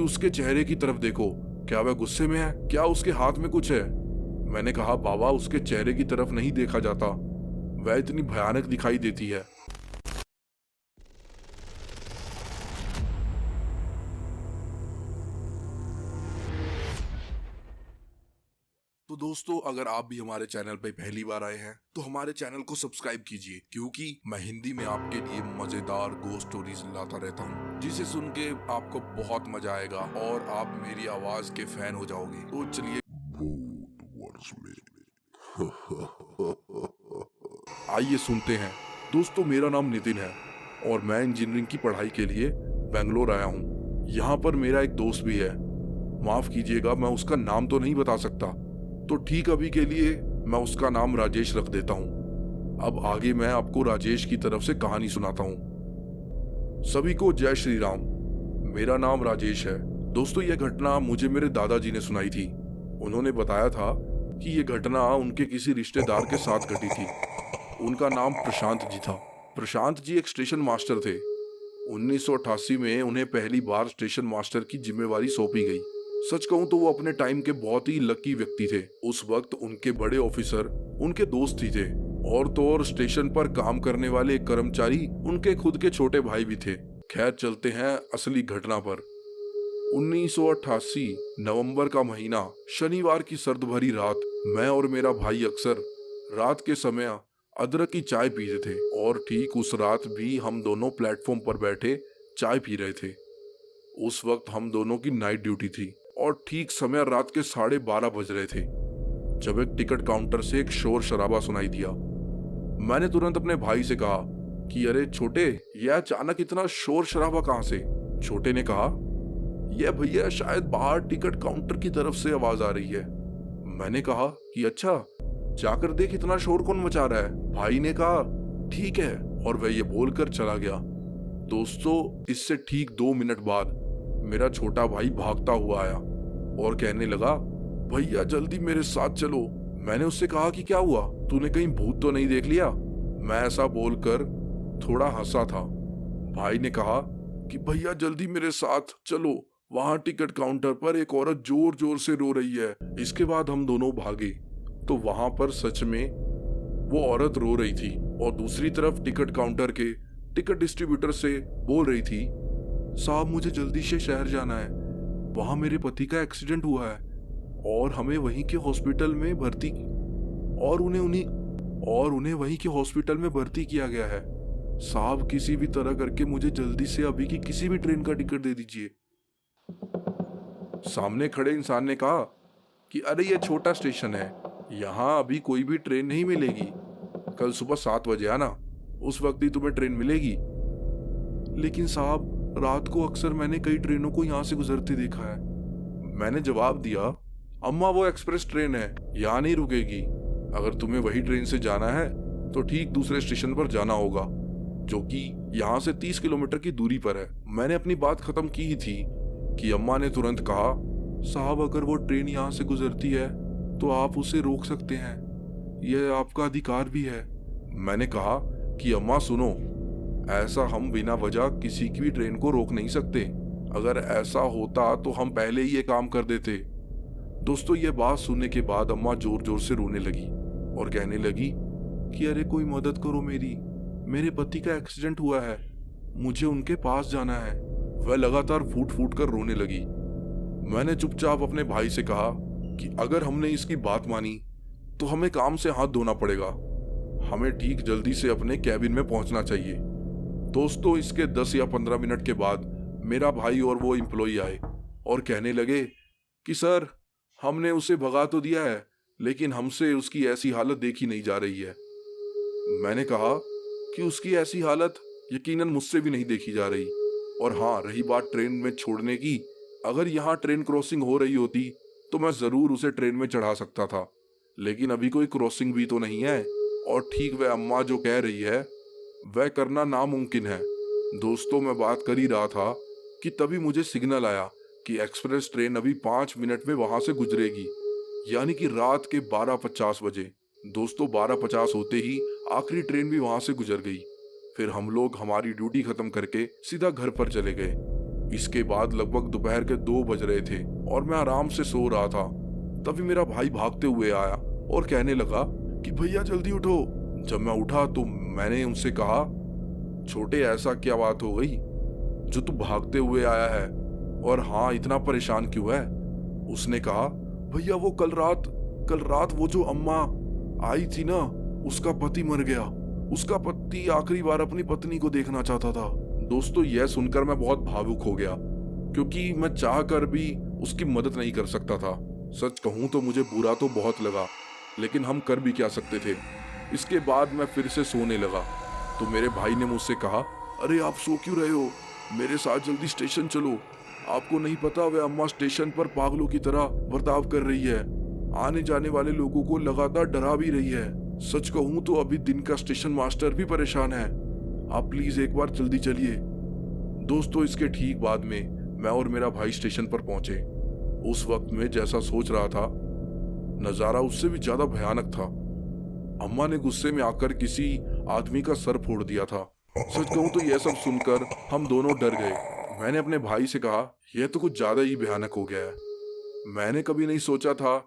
उसके चेहरे की तरफ देखो, क्या वह गुस्से में है? क्या उसके हाथ में कुछ है? मैंने कहा, बाबा उसके चेहरे की तरफ नहीं देखा जाता, वह इतनी भयानक दिखाई देती है। तो दोस्तों, अगर आप भी हमारे चैनल पे पहली बार आए हैं तो हमारे चैनल को सब्सक्राइब कीजिए, क्योंकि मैं हिंदी में आपके लिए मजेदार गोस्ट स्टोरीज लाता रहता हूँ, जिसे सुन के आपको बहुत मजा आएगा और आप मेरी आवाज के फैन हो जाओगे। तो चलिए आइए सुनते हैं। दोस्तों, मेरा नाम नितिन है और मैं इंजीनियरिंग की पढ़ाई के लिए बेंगलोर आया हूँ। यहाँ पर मेरा एक दोस्त भी है। माफ कीजिएगा, मैं उसका नाम तो नहीं बता सकता, तो ठीक अभी के लिए मैं उसका नाम राजेश रख देता हूँ। अब आगे मैं आपको राजेश की तरफ से कहानी सुनाता हूँ। सभी को जय श्री राम। मेरा नाम राजेश है। दोस्तों, यह घटना मुझे मेरे दादाजी ने सुनाई थी। उन्होंने बताया था कि यह घटना उनके किसी रिश्तेदार के साथ घटी थी। उनका नाम प्रशांत जी था। प्रशांत जी एक स्टेशन मास्टर थे। 1988 में उन्हें पहली बार स्टेशन मास्टर की जिम्मेवारी सौंपी गई। सच कहूं तो वो अपने टाइम के बहुत ही लकी व्यक्ति थे। उस वक्त उनके बड़े ऑफिसर उनके दोस्त ही थे, और तो और स्टेशन पर काम करने वाले एक कर्मचारी उनके खुद के छोटे भाई भी थे। खैर, चलते हैं असली घटना पर। 1988 नवंबर का महीना, शनिवार की सर्द भरी रात। मैं और मेरा भाई अक्सर रात के समय अदरक की चाय पीते थे, और ठीक उस रात भी हम दोनों प्लेटफॉर्म पर बैठे चाय पी रहे थे। उस वक्त हम दोनों की नाइट ड्यूटी थी और ठीक समय रात के 12:30 बज रहे थे जब एक टिकट काउंटर से एक शोर शराबा सुनाई दिया। मैंने तुरंत अपने भाई से कहा कि अरे छोटे, यह अचानक इतना शोर शराबा कहाँ से? छोटे ने कहा, यह भैया शायद बाहर टिकट काउंटर की तरफ से आवाज आ रही है। मैंने कहा कि अच्छा, जाकर देख इतना शोर कौन मचा रहा है। भाई ने कहा ठीक है, और वह ये बोलकर चला गया। दोस्तों, इससे ठीक 2 मिनट बाद मेरा छोटा भाई भागता हुआ आया और कहने लगा, भैया जल्दी मेरे साथ चलो। मैंने उससे कहा कि क्या हुआ, तूने कहीं भूत तो नहीं देख लिया? मैं ऐसा बोलकर थोड़ा हंसा था। भाई ने कहा कि भैया जल्दी मेरे साथ चलो, वहां टिकट काउंटर पर एक औरत जोर जोर से रो रही है। इसके बाद हम दोनों भागे तो वहां पर सच में वो औरत रो रही थी, और दूसरी तरफ टिकट काउंटर के टिकट डिस्ट्रीब्यूटर से बोल रही थी, साहब मुझे जल्दी से शहर जाना है, वहां मेरे पति का एक्सीडेंट हुआ है और हमें वहीं के हॉस्पिटल में भर्ती और उन्हें वहीं के हॉस्पिटल में भर्ती किया गया है। साहब किसी भी तरह करके मुझे जल्दी से अभी की किसी भी ट्रेन का टिकट दे दीजिए। सामने खड़े इंसान ने कहा कि अरे ये छोटा स्टेशन है, यहाँ अभी कोई भी ट्रेन नहीं मिलेगी। कल सुबह 7 बजे आना, उस वक्त ही तुम्हें ट्रेन मिलेगी। लेकिन साहब, रात को अक्सर मैंने कई ट्रेनों को यहाँ से गुजरते देखा है। मैंने जवाब दिया, अम्मा वो एक्सप्रेस ट्रेन है, यहाँ नहीं रुकेगी। अगर तुम्हें वही ट्रेन से जाना है तो ठीक दूसरे स्टेशन पर जाना होगा, जो कि यहाँ से 30 किलोमीटर की दूरी पर है। मैंने अपनी बात खत्म की ही थी कि अम्मा ने तुरंत कहा, साहब अगर वो ट्रेन यहाँ से गुजरती है तो आप उसे रोक सकते हैं, यह आपका अधिकार भी है। मैंने कहा कि अम्मा सुनो, ऐसा हम बिना वजह किसी की भी ट्रेन को रोक नहीं सकते। अगर ऐसा होता तो हम पहले ही ये काम कर देते। दोस्तों, ये बात सुनने के बाद अम्मा जोर जोर से रोने लगी और कहने लगी कि अरे कोई मदद करो मेरे पति का एक्सीडेंट हुआ है, मुझे उनके पास जाना है। वह लगातार फूट फूट कर रोने लगी। मैंने चुपचाप अपने भाई से कहा कि अगर हमने इसकी बात मानी तो हमें काम से हाथ धोना पड़ेगा, हमें ठीक जल्दी से अपने कैबिन में पहुंचना चाहिए। दोस्तों, इसके 10 या 15 मिनट के बाद मेरा भाई और वो एम्प्लॉय आए और कहने लगे कि सर, हमने उसे भगा तो दिया है, लेकिन हमसे उसकी ऐसी हालत देखी नहीं जा रही है। मैंने कहा कि उसकी ऐसी हालत यकीनन मुझसे भी नहीं देखी जा रही। और हाँ, रही बात ट्रेन में छोड़ने की, अगर यहाँ ट्रेन क्रॉसिंग हो रही होती तो मैं जरूर उसे ट्रेन में चढ़ा सकता था, लेकिन अभी कोई क्रॉसिंग भी तो नहीं है, और ठीक वह अम्मा जो कह रही है वह करना नामुमकिन है। दोस्तों, मैं बात कर ही रहा था कि तभी मुझे सिग्नल आया कि एक्सप्रेस ट्रेन अभी 5 मिनट में वहां से गुजरेगी, यानी कि रात के 12:50 बजे। दोस्तों, 12:50 होते ही आखिरी ट्रेन भी वहां से गुजर गई। फिर हम लोग हमारी ड्यूटी खत्म करके सीधा घर पर चले गए। इसके बाद लगभग दोपहर के 2 बज रहे थे और मैं आराम से सो रहा था। तभी मेरा भाई भागते हुए आया और कहने लगा कि भैया जल्दी उठो। जब मैं उठा तो मैंने उनसे कहा, छोटे ऐसा क्या बात हो गई जो तू भागते हुए आया है, और हाँ इतना परेशान क्यों है? उसने कहा, भैया वो कल रात वो जो अम्मा आई थी ना, उसका पति मर गया। उसका पति आखिरी बार अपनी पत्नी को देखना चाहता था। दोस्तों यह सुनकर मैं बहुत भावुक हो गया, क्योंकि मैं चाह कर भी उसकी मदद नहीं कर सकता था। सच कहूं तो मुझे बुरा तो बहुत लगा, लेकिन हम कर भी क्या सकते थे। इसके बाद मैं फिर से सोने लगा तो मेरे भाई ने मुझसे कहा, अरे आप सो क्यों रहे हो? मेरे साथ जल्दी स्टेशन चलो। आपको नहीं पता वह अम्मा स्टेशन पर पागलों की तरह बर्ताव कर रही है, आने जाने वाले लोगों को लगातार डरा भी रही है। सच कहूं तो अभी दिन का स्टेशन मास्टर भी परेशान है। आप प्लीज एक बार जल्दी चलिए। दोस्तों इसके ठीक बाद में मैं और मेरा भाई स्टेशन पर पहुंचे। उस वक्त में जैसा सोच रहा था, नजारा उससे भी ज्यादा भयानक था। अम्मा ने गुस्से में आकर किसी आदमी का सर फोड़ दिया था। सच कहूं तो यह सब सुनकर हम दोनों डर गए। मैंने अपने भाई से कहा, यह तो कुछ ज्यादा ही भयानक हो गया है। मैंने कभी नहीं सोचा था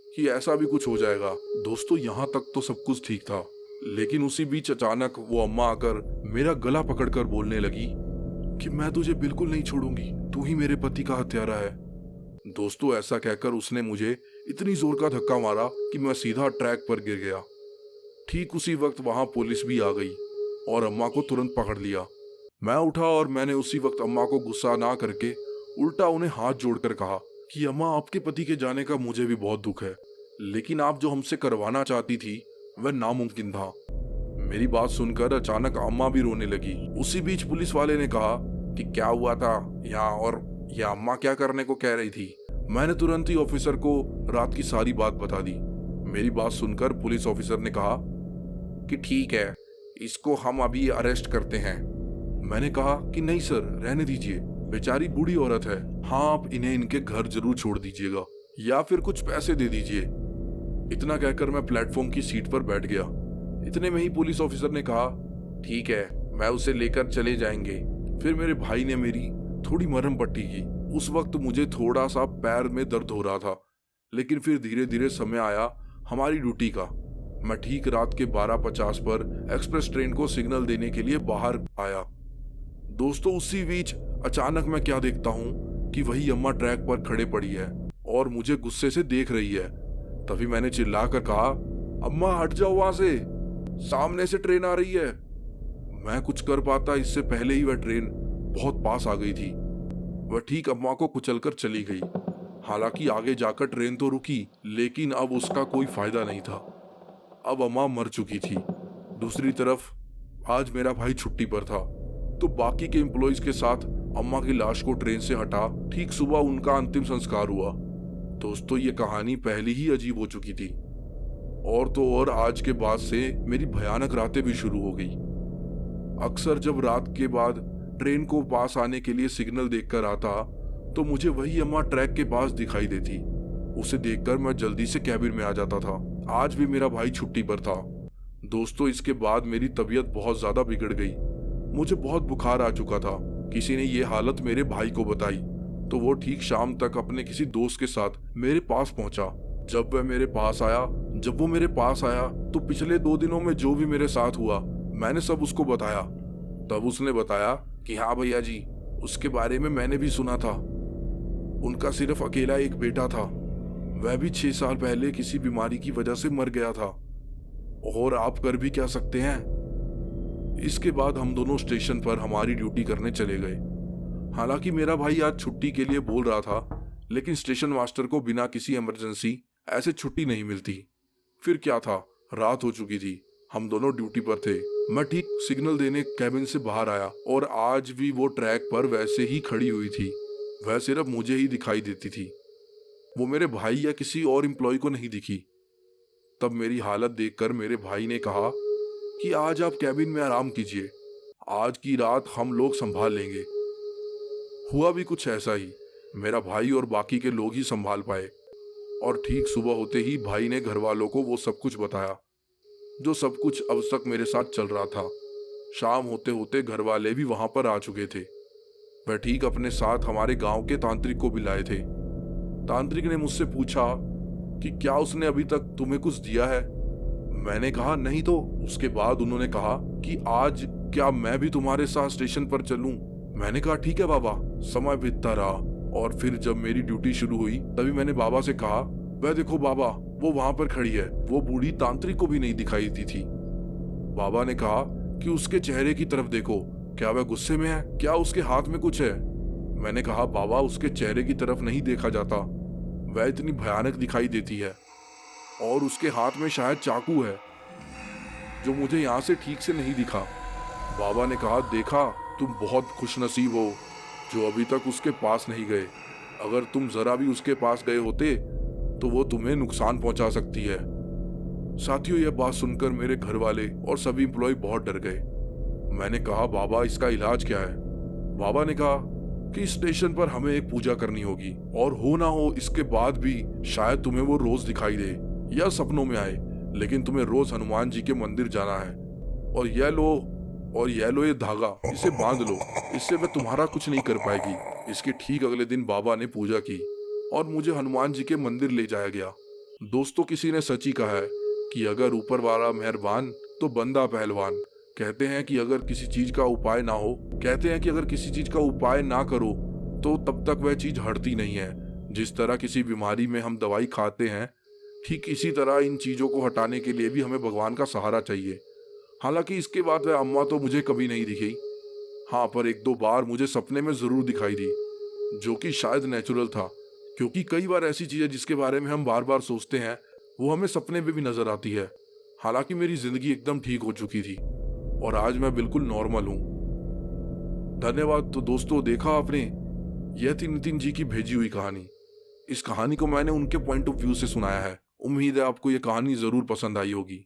कि ऐसा भी कुछ हो जाएगा। दोस्तों यहाँ तक तो सब कुछ ठीक था, लेकिन उसी बीच अचानक वो अम्मा आकर मेरा गला पकड़कर बोलने लगी कि मैं तुझे बिल्कुल नहीं छोड़ूंगी, तू ही मेरे पति का हत्यारा है। दोस्तों ऐसा कहकर उसने मुझे इतनी जोर का धक्का मारा कि मैं सीधा ट्रैक पर गिर गया। ठीक उसी वक्त वहां पुलिस भी आ गई और अम्मा को तुरंत पकड़ लिया। मैं उठा और मैंने उसी वक्त अम्मा को गुस्सा ना करके उल्टा उन्हें हाथ जोड़कर कहा कि अम्मा आपके पति के जाने का मुझे भी बहुत दुख है, लेकिन आप जो हमसे करवाना चाहती थी वह नामुमकिन था। मेरी बात सुनकर अचानक अम्मा भी रोने लगी। उसी बीच पुलिस वाले ने कहा कि क्या हुआ था यहाँ और यह अम्मा क्या करने को कह रही थी। मैंने तुरंत ही ऑफिसर को रात की सारी बात बता दी। मेरी बात सुनकर पुलिस ऑफिसर ने कहा कि ठीक है, इसको हम अभी अरेस्ट करते हैं। मैंने कहा कि नहीं सर, रहने दीजिए, बेचारी बूढ़ी औरत है। हाँ आप इन्हें इनके घर जरूर छोड़ दीजिएगा या फिर कुछ पैसे दे दीजिए। इतना कहकर मैं प्लेटफॉर्म की सीट पर बैठ गया। इतने में ही पुलिस ऑफिसर ने कहा, ठीक है, मैं उसे लेकर चले जाएंगे। फिर मेरे भाई ने मेरी थोड़ी मरहम पट्टी की। उस वक्त मुझे थोड़ा सा पैर में दर्द हो रहा था, लेकिन फिर धीरे धीरे समय आया हमारी ड्यूटी का। मैं ठीक रात के 12:50 पर एक्सप्रेस ट्रेन को सिग्नल देने के लिए बाहर आया। दोस्तों उसी बीच अचानक मैं क्या देखता हूँ कि वही अम्मा ट्रैक पर खड़े पड़ी है और मुझे गुस्से से देख रही है। तभी मैंने चिल्लाकर कहा, अम्मा हट जाओ वहां से, सामने से ट्रेन आ रही है। मैं कुछ कर पाता इससे पहले ही वह ट्रेन बहुत पास आ गई थी। वह ठीक अम्मा को कुचलकर चली गई। हालांकि आगे जाकर ट्रेन तो रुकी, लेकिन अब उसका कोई फायदा नहीं था। अब अम्मा मर चुकी थी। दूसरी तरफ आज मेरा भाई छुट्टी पर था, तो बाकी के एम्प्लॉइज के साथ अम्मा की लाश को ट्रेन से हटा ठीक सुबह उनका अंतिम संस्कार हुआ। दोस्तों ये कहानी पहले ही अजीब हो चुकी थी, और तो और आज के बाद से मेरी भयानक रातें भी शुरू हो गई। अक्सर जब रात के बाद ट्रेन को पास आने के लिए सिग्नल देखकर आता तो मुझे वही अम्मा ट्रैक के पास दिखाई देती। उसे देखकर मैं जल्दी से कैबिन में आ जाता था। आज भी मेरा भाई छुट्टी पर था। दोस्तों इसके बाद मेरी तबीयत बहुत ज्यादा बिगड़ गई। मुझे बहुत बुखार आ चुका था। किसी ने ये हालत मेरे भाई को बताई तो वो ठीक शाम तक अपने किसी दोस्त के साथ मेरे पास पहुंचा। जब वो मेरे पास आया तो पिछले 2 दिनों में जो भी मेरे साथ हुआ मैंने सब उसको बताया। तब उसने बताया कि हाँ भैया जी, उसके बारे में मैंने भी सुना था। उनका सिर्फ अकेला एक बेटा था, वह भी 6 साल पहले किसी बीमारी की वजह से मर गया था। और आप कर भी क्या सकते हैं। इसके बाद हम दोनों स्टेशन पर हमारी ड्यूटी करने चले गए। हालांकि मेरा भाई आज छुट्टी के लिए बोल रहा था, लेकिन स्टेशन मास्टर को बिना किसी इमरजेंसी ऐसे छुट्टी नहीं मिलती। फिर क्या था, रात हो चुकी थी, हम दोनों ड्यूटी पर थे। मैं ठीक सिग्नल देने कैबिन से बाहर आया और आज भी वो ट्रैक पर वैसे ही खड़ी हुई थी। वह सिर्फ मुझे ही दिखाई देती थी, वो मेरे भाई या किसी और एम्प्लॉय को नहीं दिखी। तब मेरी हालत देखकर मेरे भाई ने कहा कि आज आप कैबिन में आराम कीजिए, आज की रात हम लोग संभाल लेंगे। हुआ भी कुछ ऐसा ही। मेरा भाई और बाकी के लोग ही संभाल पाए, और ठीक सुबह होते ही भाई ने घर वालों को वो सब कुछ बताया, जो सब कुछ अब तक मेरे साथ चल रहा था। शाम होते होते घर वाले भी वहां पर आ चुके थे। वह ठीक अपने साथ हमारे गांव के तांत्रिक को भी लाए थे। तांत्रिक ने मुझसे पूछा कि क्या उसने अभी तक तुम्हें कुछ दिया है। मैंने कहा नहीं तो। उसके बाद उन्होंने कहा कि आज क्या मैं भी तुम्हारे साथ स्टेशन पर चलूं। मैंने कहा ठीक है बाबा। समय बीतता रहा और फिर जब मेरी ड्यूटी शुरू हुई तभी मैंने बाबा से कहा, वह देखो बाबा, वो वहां पर खड़ी है। वो बूढ़ी तांत्रिक को भी नहीं दिखाई दी थी। बाबा ने कहा कि उसके चेहरे की तरफ देखो, क्या वह गुस्से में है, क्या उसके हाथ में कुछ है। मैंने कहा बाबा, उसके चेहरे की तरफ नहीं देखा जाता, वह इतनी भयानक दिखाई देती है और उसके हाथ में शायद चाकू है जो मुझे यहाँ से ठीक से नहीं दिखा। बाबा ने कहा, देखा, तुम बहुत खुशनसीब हो जो अभी तक उसके पास नहीं गए। अगर तुम जरा भी उसके पास गए होते तो वो तुम्हें नुकसान पहुंचा सकती है। साथियों, यह बात सुनकर मेरे घर वाले और सभी एम्प्लॉय बहुत डर गए। मैंने कहा बाबा, इसका इलाज क्या है। बाबा ने कहा कि स्टेशन पर हमें एक पूजा करनी होगी और हो ना हो इसके बाद भी शायद तुम्हें वो रोज दिखाई दे या सपनों में आए, लेकिन तुम्हें रोज हनुमान जी के मंदिर जाना है। और यह लो ये धागा, इसे बांध लो, इससे वह तुम्हारा कुछ नहीं कर पाएगी। इसके ठीक अगले दिन बाबा ने पूजा की और मुझे हनुमान जी के मंदिर ले जाया गया। दोस्तों, किसी ने सच ही कहा है कि अगर ऊपर वाला मेहरबान तो बंदा पहलवान। कहते हैं कि अगर किसी चीज का उपाय ना करो तो तब तक वह चीज हटती नहीं है। जिस तरह किसी बीमारी में हम दवाई खाते हैं, ठीक इसी तरह इन चीजों को हटाने के लिए भी हमें भगवान का सहारा चाहिए। हालांकि इसके बाद वह अम्मा तो मुझे कभी नहीं दिखी। हाँ, पर एक दो बार मुझे सपने में जरूर दिखाई दी, जो कि शायद नेचुरल था, क्योंकि कई बार ऐसी चीजें जिसके बारे में हम बार बार सोचते हैं वो हमें सपने में भी नजर आती है। हालांकि मेरी जिंदगी एकदम ठीक हो चुकी थी और आज मैं बिल्कुल नॉर्मल हूँ। धन्यवाद। तो दोस्तों, देखा आपने, यह थी नितिन जी की भेजी हुई कहानी। इस कहानी को मैंने उनके पॉइंट ऑफ व्यू से सुनाया है। उम्मीद है आपको यह कहानी जरूर पसंद आई होगी।